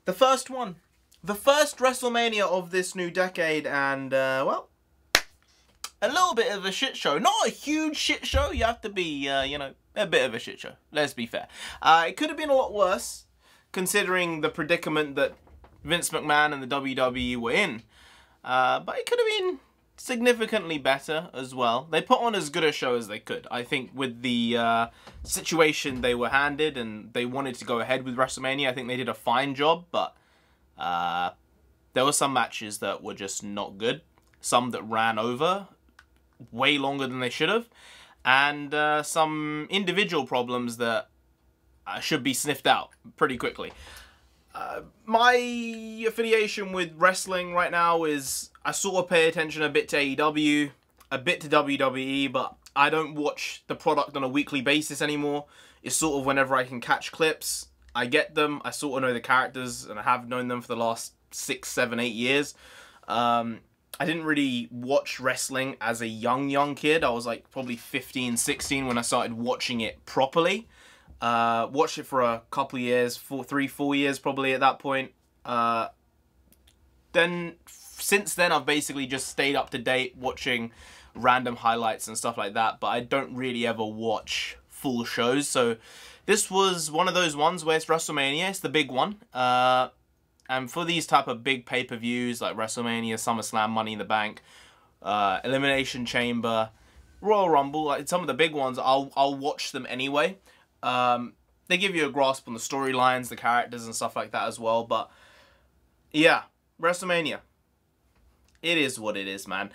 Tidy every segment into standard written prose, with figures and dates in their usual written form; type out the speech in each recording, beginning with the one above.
The first one. The first WrestleMania of this new decade, and, well, a little bit of a shit show. Not a huge shit show, you have to be, you know, a bit of a shit show. Let's be fair. It could have been a lot worse, considering the predicament that Vince McMahon and the WWE were in. But it could have been significantly better as well. They put on as good a show as they could. I think with the situation they were handed and they wanted to go ahead with WrestleMania, I think they did a fine job, but there were some matches that were just not good. Some that ran over way longer than they should have. And some individual problems that should be sniffed out pretty quickly. My affiliation with wrestling right now is I sort of pay attention a bit to AEW, a bit to WWE, but I don't watch the product on a weekly basis anymore. It's sort of whenever I can catch clips, I get them. I sort of know the characters, and I have known them for the last 6, 7, 8 years. I didn't really watch wrestling as a young kid. I was like probably 15, 16 when I started watching it properly. Watched it for a couple of years, 3, 4 years probably at that point. Since then, I've basically just stayed up to date watching random highlights and stuff like that, but I don't really ever watch full shows. So this was one of those ones where it's WrestleMania, it's the big one. And for these type of big pay-per-views like WrestleMania, SummerSlam, Money in the Bank, Elimination Chamber, Royal Rumble, like some of the big ones, I'll watch them anyway. They give you a grasp on the storylines, the characters and stuff like that as well. But yeah, WrestleMania. It is what it is, man.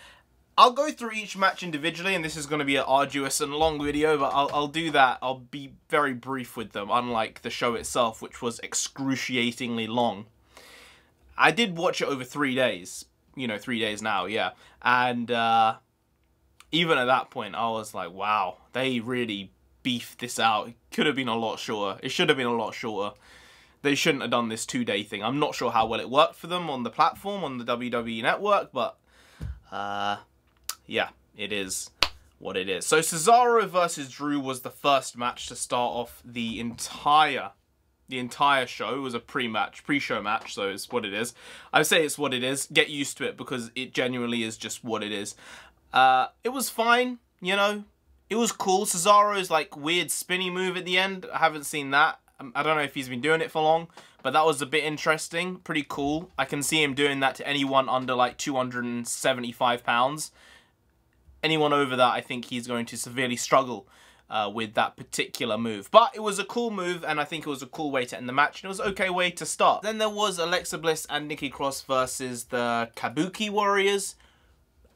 I'll go through each match individually, and this is going to be an arduous and long video, but I'll do that. I'll be very brief with them, unlike the show itself, which was excruciatingly long. I did watch it over 3 days. You know, 3 days now, yeah. And even at that point, I was like, wow, they really beefed this out. It could have been a lot shorter. It should have been a lot shorter. They shouldn't have done this 2-day thing. I'm not sure how well it worked for them on the platform, on the WWE Network, but yeah, it is what it is. So Cesaro versus Drew was the first match to start off the entire show. It was a pre-show match, so it's what it is. I say it's what it is. Get used to it, because it genuinely is just what it is. It was fine, you know. It was cool. Cesaro's like weird spinny move at the end, I haven't seen that. I don't know if he's been doing it for long, but that was a bit interesting. Pretty cool. I can see him doing that to anyone under like 275 pounds. Anyone over that, I think he's going to severely struggle with that particular move. But it was a cool move, and I think it was a cool way to end the match, and it was an okay way to start. Then there was Alexa Bliss and Nikki Cross versus the Kabuki Warriors.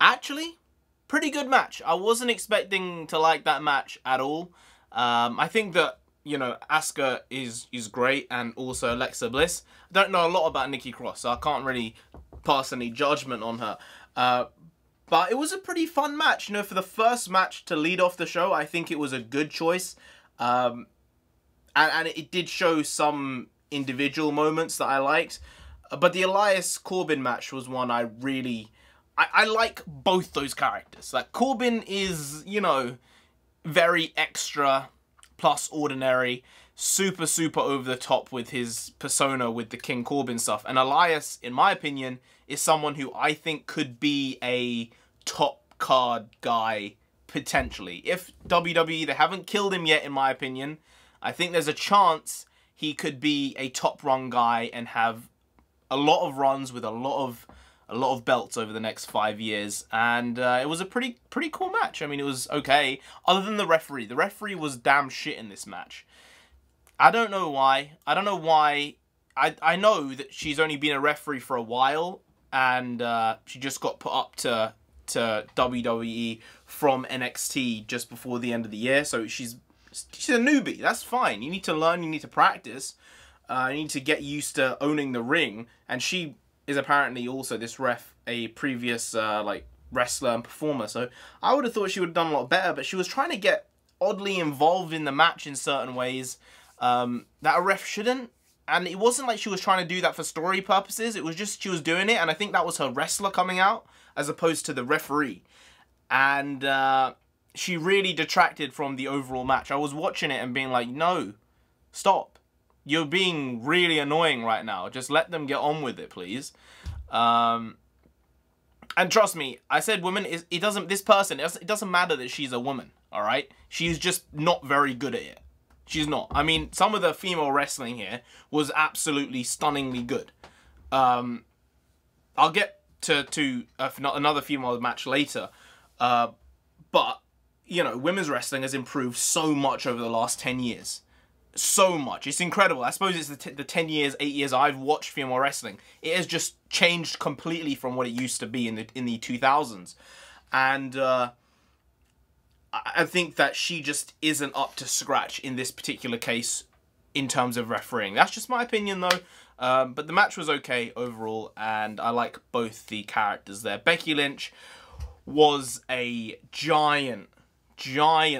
Actually, pretty good match. I wasn't expecting to like that match at all. I think that, you know, Asuka is great, and also Alexa Bliss. I don't know a lot about Nikki Cross, so I can't really pass any judgment on her. But it was a pretty fun match. You know, for the first match to lead off the show, I think it was a good choice. And it did show some individual moments that I liked. But the Elias Corbin match was one I really... I like both those characters. Like, Corbin is, you know, very extra... plus ordinary, super over the top with his persona with the King Corbin stuff. And Elias, in my opinion, is someone who I think could be a top card guy, potentially. If WWE, they haven't killed him yet, in my opinion, I think there's a chance he could be a top run guy and have a lot of runs with a lot of belts over the next 5 years. And it was a pretty cool match. I mean, it was okay, other than the referee. The referee was damn shit in this match. I don't know why. I don't know why. I know that she's only been a referee for a while, and she just got put up to WWE from NXT just before the end of the year. So she's a newbie. That's fine. You need to learn. You need to practice. You need to get used to owning the ring. And she is apparently also, this ref, a previous like wrestler and performer. So I would have thought she would have done a lot better, but she was trying to get oddly involved in the match in certain ways that a ref shouldn't. And it wasn't like she was trying to do that for story purposes. It was just she was doing it, and I think that was her wrestler coming out as opposed to the referee. And she really detracted from the overall match. I was watching it and being like, no, stop. You're being really annoying right now. Just let them get on with it, please. And trust me, I said woman, it doesn't matter that she's a woman, alright? She's just not very good at it. She's not. I mean, some of the female wrestling here was absolutely stunningly good. I'll get to another female match later. But, you know, women's wrestling has improved so much over the last 10 years. So much. It's incredible. I suppose it's the 10 years, 8 years I've watched female wrestling. It has just changed completely from what it used to be in the 2000s. And I think that she just isn't up to scratch in this particular case in terms of refereeing. That's just my opinion, though. But the match was okay overall, and I like both the characters there. Becky Lynch was a giant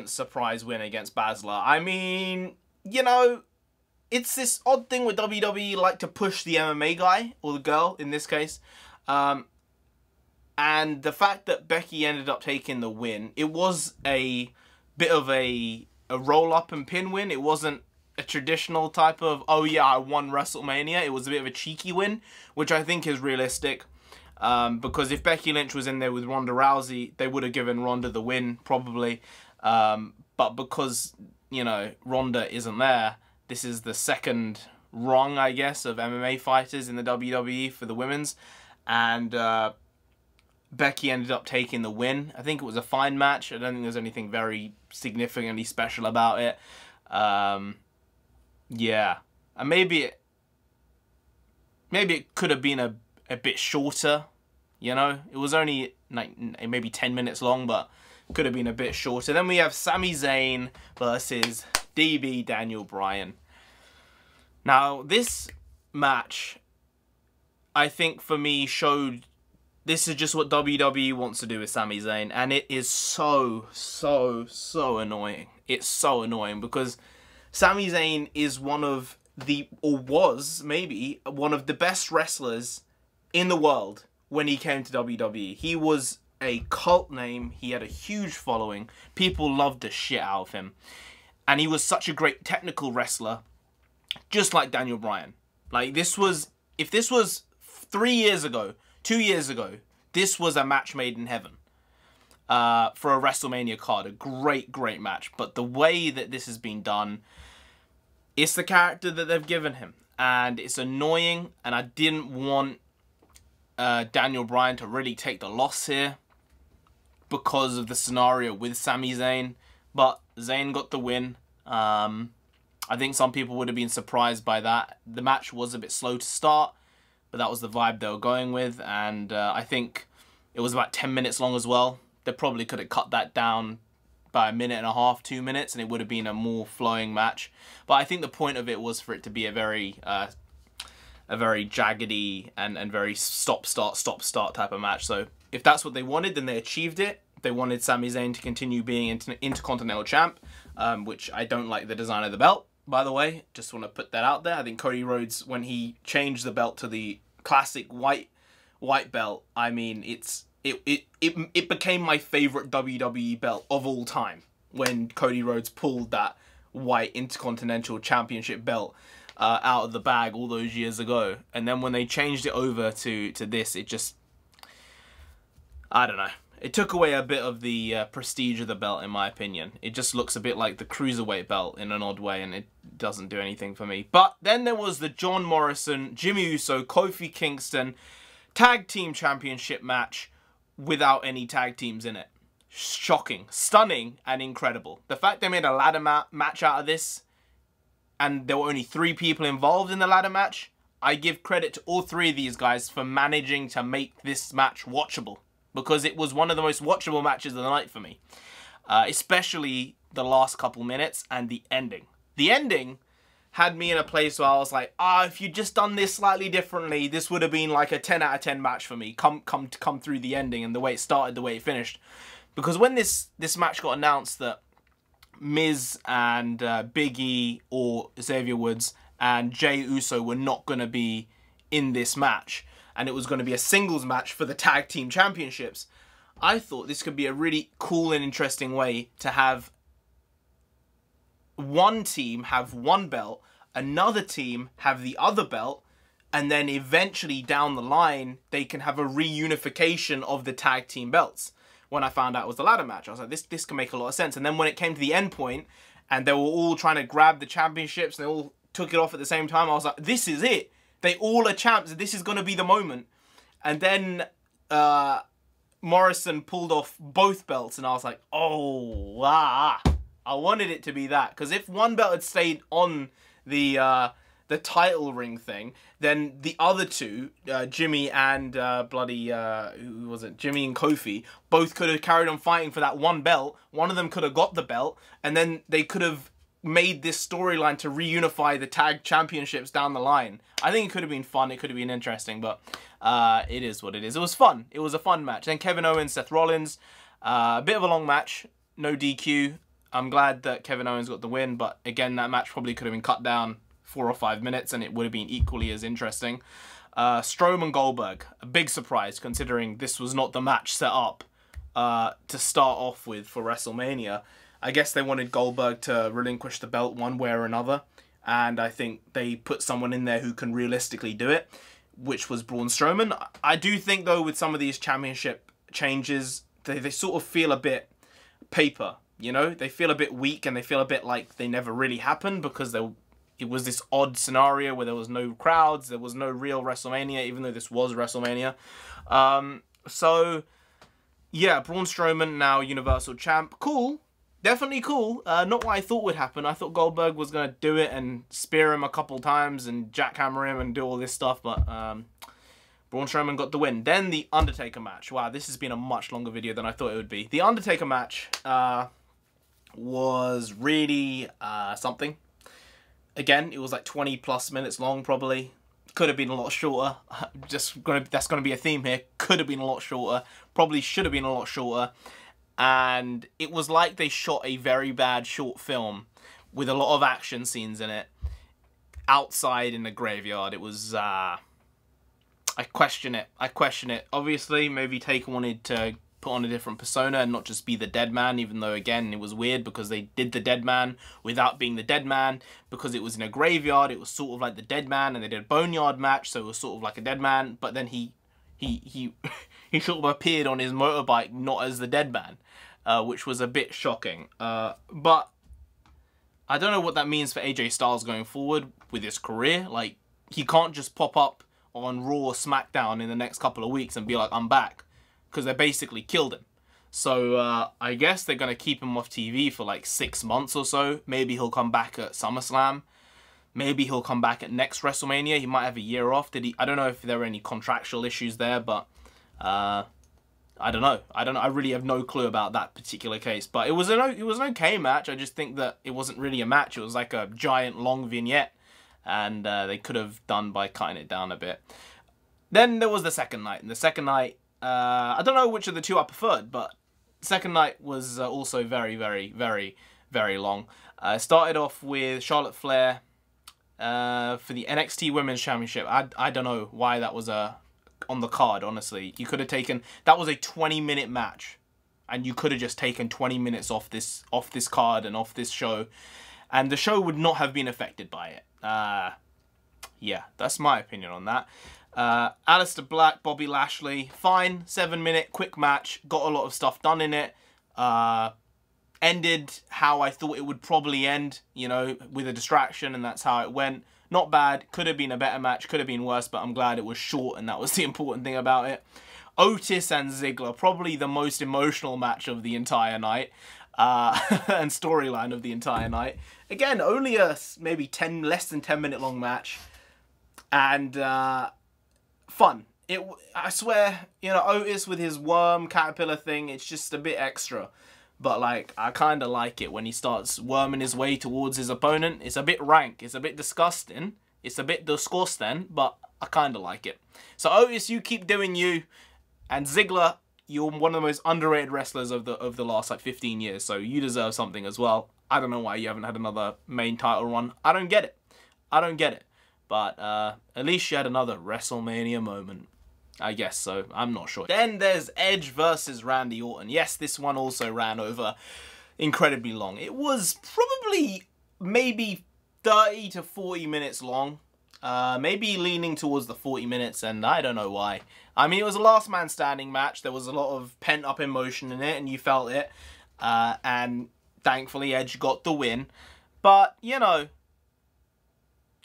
surprise win against Baszler. I mean, you know, it's this odd thing with WWE, like to push the MMA guy, or the girl in this case. And the fact that Becky ended up taking the win, it was a bit of a roll-up and pin win. It wasn't a traditional type of, oh yeah, I won WrestleMania. It was a bit of a cheeky win, which I think is realistic. Because if Becky Lynch was in there with Ronda Rousey, they would have given Ronda the win, probably. But because, you know, Ronda isn't there, this is the second rung, I guess, of MMA fighters in the WWE for the women's. And Becky ended up taking the win. I think it was a fine match. I don't think there's anything very significantly special about it. Yeah. And maybe it could have been a bit shorter, you know? It was only like maybe 10 minutes long, but could have been a bit shorter. Then we have Sami Zayn versus DB Daniel Bryan. Now, this match, I think for me, showed this is just what WWE wants to do with Sami Zayn, and it is so annoying. It's so annoying because Sami Zayn is was maybe one of the best wrestlers in the world when he came to WWE. He was a cult name. He had a huge following. People loved the shit out of him. And he was such a great technical wrestler, just like Daniel Bryan. Like, if this was 3 years ago, 2 years ago, this was a match made in heaven. For a WrestleMania card. A great match. But the way that this has been done, it's the character that they've given him. And it's annoying. And I didn't want Daniel Bryan to really take the loss here because of the scenario with Sami Zayn. But Zayn got the win. I think some people would have been surprised by that. The match was a bit slow to start, but that was the vibe they were going with. And I think it was about 10 minutes long as well. They probably could have cut that down by 1.5 minutes, 2 minutes, and it would have been a more flowing match. But I think the point of it was for it to be a very jaggedy and very stop-start type of match. So if that's what they wanted, then they achieved it. They wanted Sami Zayn to continue being Intercontinental Champ, which I don't like the design of the belt, by the way. Just want to put that out there. I think Cody Rhodes, when he changed the belt to the classic white belt, I mean, it became my favorite WWE belt of all time when Cody Rhodes pulled that white Intercontinental Championship belt out of the bag all those years ago. And then when they changed it over to this, it just, I don't know. It took away a bit of the prestige of the belt, in my opinion. It just looks a bit like the Cruiserweight belt in an odd way, and it doesn't do anything for me. But then there was the John Morrison, Jimmy Uso, Kofi Kingston Tag Team Championship match without any tag teams in it. Shocking, stunning, and incredible. The fact they made a ladder match out of this, and there were only 3 people involved in the ladder match, I give credit to all 3 of these guys for managing to make this match watchable. Because it was one of the most watchable matches of the night for me. Especially the last couple minutes and the ending. The ending had me in a place where I was like, if you'd just done this slightly differently, this would have been like a 10 out of 10 match for me. Come through the ending and the way it started, the way it finished. Because when this match got announced that Miz and Big E or Xavier Woods and Jey Uso were not going to be in this match, and it was going to be a singles match for the Tag Team Championships, I thought this could be a really cool and interesting way to have one team have one belt another team have the other belt, and then eventually down the line, they can have a reunification of the tag team belts. When I found out it was the ladder match, I was like, this can make a lot of sense. And then when it came to the end point, and they were all trying to grab the championships, and they all took it off at the same time, I was like, this is it. They all are champs. This is going to be the moment. And then Morrison pulled off both belts, and I was like, oh, I wanted it to be that. Because if one belt had stayed on the title ring thing, then the other two, Jimmy and who was it? Jimmy and Kofi, both could have carried on fighting for that one belt. One of them could have got the belt, and then they could have made this storyline to reunify the tag championships down the line. I think it could have been fun. It could have been interesting, but it is what it is. It was fun. It was a fun match. Then Kevin Owens, Seth Rollins, a bit of a long match, no DQ. I'm glad that Kevin Owens got the win, but again, that match probably could have been cut down 4 or 5 minutes, and it would have been equally as interesting. Strowman Goldberg, a big surprise considering this was not the match set up to start off with for WrestleMania. I guess they wanted Goldberg to relinquish the belt one way or another, and I think they put someone in there who can realistically do it, which was Braun Strowman. I do think, though, with some of these championship changes, they sort of feel a bit paper, you know? They feel a bit weak, and they feel a bit like they never really happened, because it was this odd scenario where there was no crowds, there was no real WrestleMania, even though this was WrestleMania. So, yeah, Braun Strowman now Universal Champ. Cool. Definitely cool. Not what I thought would happen. I thought Goldberg was going to do it and spear him a couple times and jackhammer him and do all this stuff, but Braun Strowman got the win. Then the Undertaker match. Wow, this has been a much longer video than I thought it would be. The Undertaker match was really something. Again, it was like 20 plus minutes long, probably. Could have been a lot shorter. That's going to be a theme here. Could have been a lot shorter. Probably should have been a lot shorter. And it was like they shot a very bad short film with a lot of action scenes in it outside in the graveyard. It was, I question it. I question it. Obviously, maybe Taker wanted to put on a different persona and not just be the dead man, even though, again, it was weird because they did the dead man without being the dead man, because it was in a graveyard. It was sort of like the dead man, and they did a boneyard match, so it was sort of like a dead man, but then he sort of appeared on his motorbike not as the dead man, which was a bit shocking. But I don't know what that means for AJ Styles going forward with his career. Like, he can't just pop up on Raw or SmackDown in the next couple of weeks and be like, I'm back, because they basically killed him. So I guess they're going to keep him off TV for like 6 months or so. Maybe he'll come back at SummerSlam. Maybe he'll come back at next WrestleMania. He might have a year off. I don't know if there were any contractual issues there, but I don't know. I really have no clue about that particular case. But it was an okay match. I just think that it wasn't really a match. It was like a giant long vignette, and they could have done by cutting it down a bit. Then there was the second night, and the second night, I don't know which of the two I preferred, but the second night was also very, very, very, very long. It started off with Charlotte Flair for the NXT Women's Championship. I don't know why that was on the card, honestly. You could have taken... That was a 20-minute match, and you could have just taken 20 minutes off this card and off this show, and the show would not have been affected by it. Yeah, that's my opinion on that. Aleister Black, Bobby Lashley, fine, 7-minute quick match, got a lot of stuff done in it, ended how I thought it would probably end, you know, with a distraction, and that's how it went. Not bad, could have been a better match, could have been worse, but I'm glad it was short, and that was the important thing about it. Otis and Ziggler, probably the most emotional match of the entire night, and storyline of the entire night. Again, only a maybe less than 10 minute long match, and fun. I swear, you know, Otis with his worm caterpillar thing, it's just a bit extra. But, like, I kind of like it when he starts worming his way towards his opponent. It's a bit rank. It's a bit disgusting. It's a bit disgusting, but I kind of like it. So, Otis, you keep doing you. And Ziggler, you're one of the most underrated wrestlers of the last, like, 15 years. So, you deserve something as well. I don't know why you haven't had another main title run. I don't get it. I don't get it. But at least you had another WrestleMania moment. I guess so. I'm not sure. Then there's Edge versus Randy Orton. Yes, this one also ran over incredibly long. It was probably maybe 30 to 40 minutes long. Maybe leaning towards the 40 minutes, and I don't know why. I mean, it was a last man standing match. There was a lot of pent up emotion in it, and you felt it. And thankfully, Edge got the win. But, you know,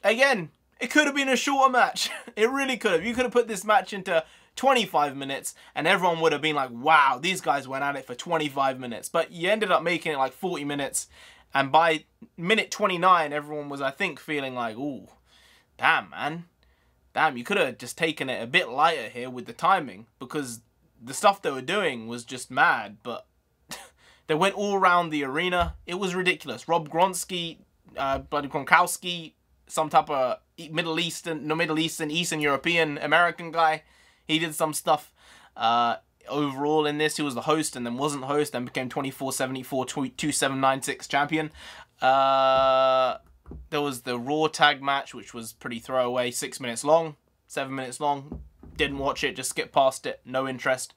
again, it could have been a shorter match. It really could have. You could have put this match into 25 minutes, and everyone would have been like, wow, these guys went at it for 25 minutes. But you ended up making it like 40 minutes, and by minute 29, everyone was, I think, feeling like, ooh, damn, man. Damn, you could have just taken it a bit lighter here with the timing, because the stuff they were doing was just mad, but they went all around the arena. It was ridiculous. Rob Gronkowski, Gronkowski, some type of Middle Eastern, Eastern European American guy. He did some stuff overall in this. He was the host and then wasn't host, then became 24/74 2796 champion. There was the Raw tag match, which was pretty throwaway, 6 minutes long, 7 minutes long. Didn't watch it, just skipped past it, no interest.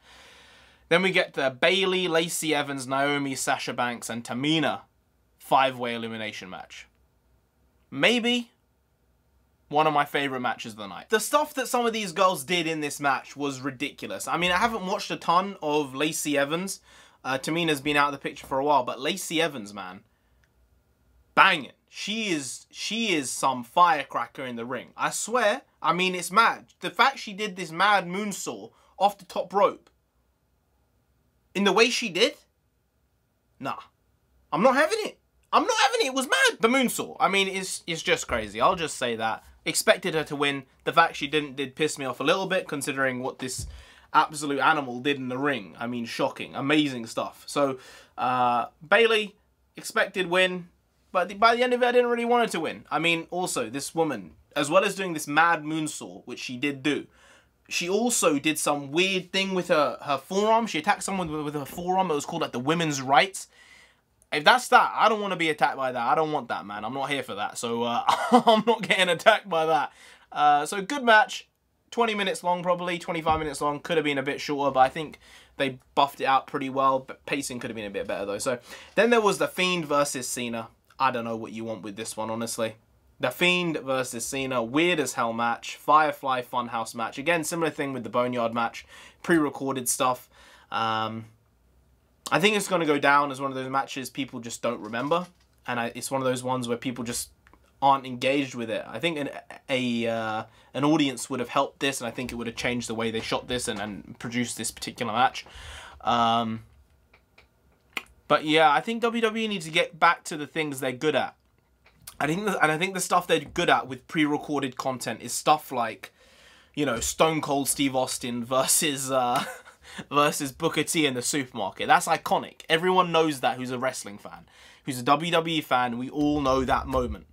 Then we get the Bayley, Lacey Evans, Naomi, Sasha Banks, and Tamina 5-way elimination match. Maybe one of my favorite matches of the night. The stuff that some of these girls did in this match was ridiculous. I mean, I haven't watched a ton of Lacey Evans. Tamina's been out of the picture for a while, but Lacey Evans, man, banging. She is some firecracker in the ring. I swear. I mean, it's mad. The fact she did this mad moonsault off the top rope in the way she did, nah, I'm not having it. I'm not having it. It was mad. The moonsault. I mean, it's just crazy. I'll just say that. Expected her to win. The fact she didn't did piss me off a little bit, considering what this absolute animal did in the ring. I mean, shocking. Amazing stuff. So, Bayley, expected win. But by the end of it, I didn't really want her to win. I mean, also, this woman, as well as doing this mad moonsault, which she did do, she also did some weird thing with her forearm. She attacked someone with her forearm. It was called, like, the women's rights. If that's that, I don't want to be attacked by that. I don't want that, man. I'm not here for that. So, I'm not getting attacked by that. So, good match. 20 minutes long, probably. 25 minutes long. Could have been a bit shorter, but I think they buffed it out pretty well. But pacing could have been a bit better, though. So, then there was The Fiend versus Cena. I don't know what you want with this one, honestly. The Fiend versus Cena, weird as hell match. Firefly Funhouse match. Again, similar thing with the Boneyard match. Pre-recorded stuff. I think it's going to go down as one of those matches people just don't remember. And it's one of those ones where people just aren't engaged with it. I think an audience would have helped this, and I think it would have changed the way they shot this and produced this particular match. But yeah, I think WWE needs to get back to the things they're good at. I think the stuff they're good at with pre-recorded content is stuff like, you know, Stone Cold Steve Austin versus versus Booker T in the supermarket. That's iconic. Everyone knows that who's a wrestling fan, who's a WWE fan. We all know that moment,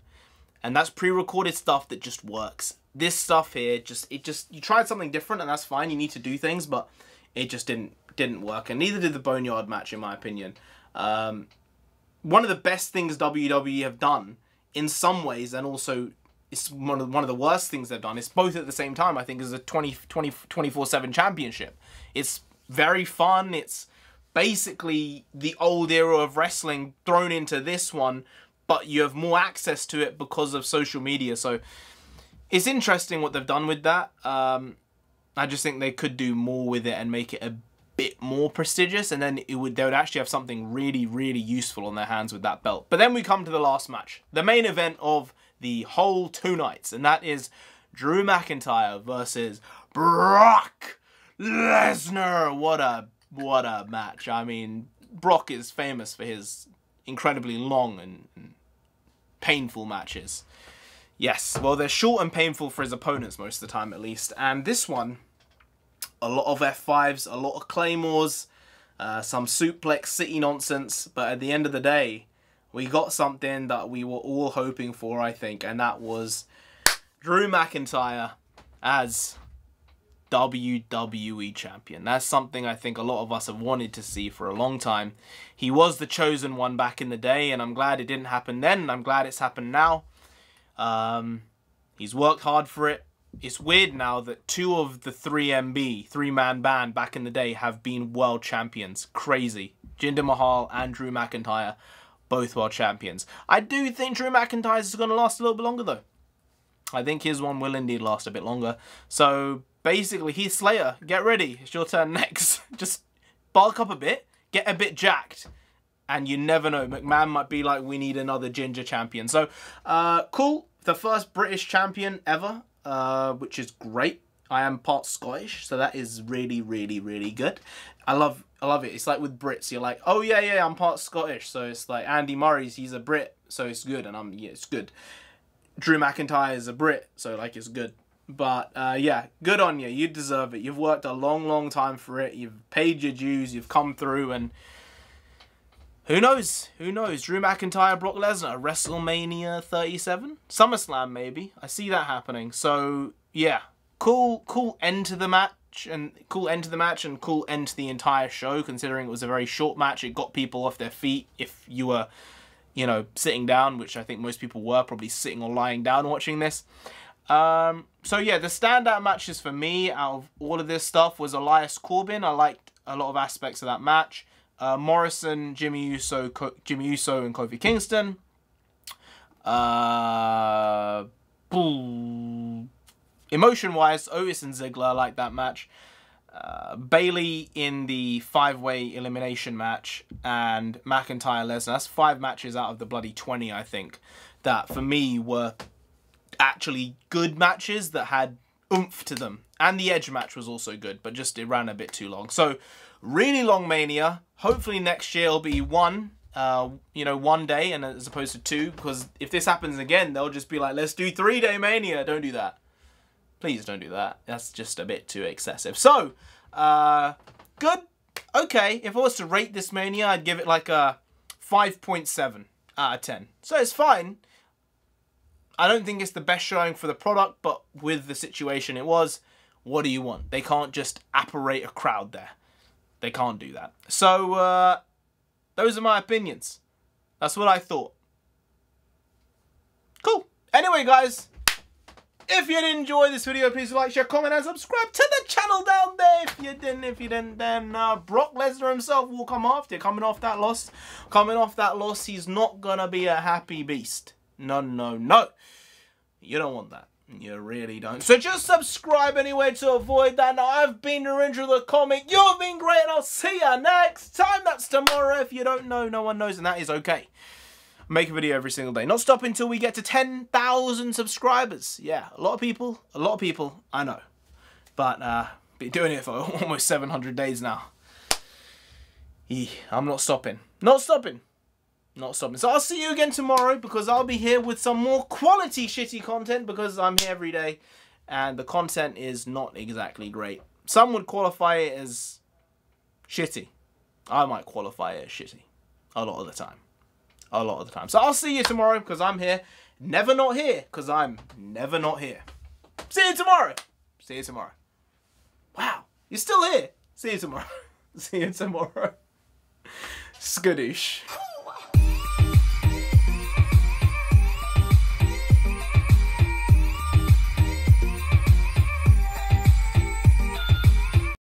and that's pre-recorded stuff that just works. This stuff here, you tried something different, and that's fine. You need to do things, but it just didn't work, and neither did the Boneyard match, in my opinion. One of the best things WWE have done in some ways, and also it's one of the worst things they've done. It's both at the same time, I think, is a 24/7 championship. It's very fun. It's basically the old era of wrestling thrown into this one, but you have more access to it because of social media. So it's interesting what they've done with that. I just think they could do more with it and make it a bit more prestigious, and then they would actually have something really, really useful on their hands with that belt. But then we come to the last match, the main event of the whole 2 nights, and that is Drew McIntyre versus Brock Lesnar. What a match. I mean, Brock is famous for his incredibly long and painful matches. Yes, well, they're short and painful for his opponents most of the time, at least. And this one, a lot of F5s, a lot of Claymores, some Suplex City nonsense. But at the end of the day, we got something that we were all hoping for, I think. And that was Drew McIntyre as WWE Champion. That's something I think a lot of us have wanted to see for a long time. He was the chosen one back in the day, and I'm glad it didn't happen then, and I'm glad it's happened now. He's worked hard for it. It's weird now that 2 of the 3MB, 3-man band back in the day, have been world champions. Crazy. Jinder Mahal and Drew McIntyre both world champions. I do think Drew McIntyre's is going to last a little bit longer, though. I think his one will indeed last a bit longer. So, basically, Heath Slater, get ready. It's your turn next. Just bulk up a bit, get a bit jacked. And you never know, McMahon might be like, we need another ginger champion. So, cool. The first British champion ever, which is great. I am part Scottish, so that is really, really, really good. I love it. It's like with Brits, you're like, oh yeah, I'm part Scottish. So it's like Andy Murray's, he's a Brit, so it's good, and yeah, it's good. Drew McIntyre is a Brit, so like it's good. But yeah, good on you. You deserve it. You've worked a long, long time for it. You've paid your dues. You've come through, and who knows? Who knows? Drew McIntyre, Brock Lesnar, WrestleMania 37, SummerSlam maybe. I see that happening. So yeah, cool end to the match, and cool end to the entire show. Considering it was a very short match, it got people off their feet. If you were, you know, sitting down, which I think most people were, probably sitting or lying down watching this. So yeah, the standout matches for me out of all of this stuff was Elias Corbin. I liked a lot of aspects of that match. Morrison, Jimmy Uso, and Kofi Kingston. Emotion-wise, Otis and Ziggler, I like that match. Bayley in the 5-way elimination match, and McIntyre Lesnar. That's 5 matches out of the bloody 20, I think, that for me were actually good matches that had oomph to them. And the Edge match was also good, but just it ran a bit too long. So, really long Mania. Hopefully next year it'll be one day, and as opposed to 2, because if this happens again, they'll just be like, let's do 3-day Mania. Don't do that. Please don't do that. That's just a bit too excessive. So, good. Okay, if I was to rate this Mania, I'd give it like a 5.7 out of 10. So it's fine. I don't think it's the best showing for the product, but with the situation it was, what do you want? They can't just apparate a crowd there. They can't do that. So, those are my opinions. That's what I thought. Cool. Anyway, guys, if you did enjoy this video, please like, share, comment, and subscribe to the channel down there. If you didn't, then Brock Lesnar himself will come after. Coming off that loss, he's not gonna be a happy beast. No. You don't want that. You really don't. So just subscribe anyway to avoid that. Now, I've been NarendraTheComic. You've been great, and I'll see you next time. That's tomorrow. If you don't know, no one knows, and that is okay. Make a video every single day. Not stop until we get to 10,000 subscribers. Yeah, a lot of people, I know. But, been doing it for almost 700 days now. I'm not stopping. Not stopping. So I'll see you again tomorrow, because I'll be here with some more quality shitty content, because I'm here every day and the content is not exactly great. Some would qualify it as shitty. I might qualify it as shitty a lot of the time. So I'll see you tomorrow, because I'm here. Never not here, because I'm never not here. See you tomorrow. Wow, you're still here. See you tomorrow. Skadoosh.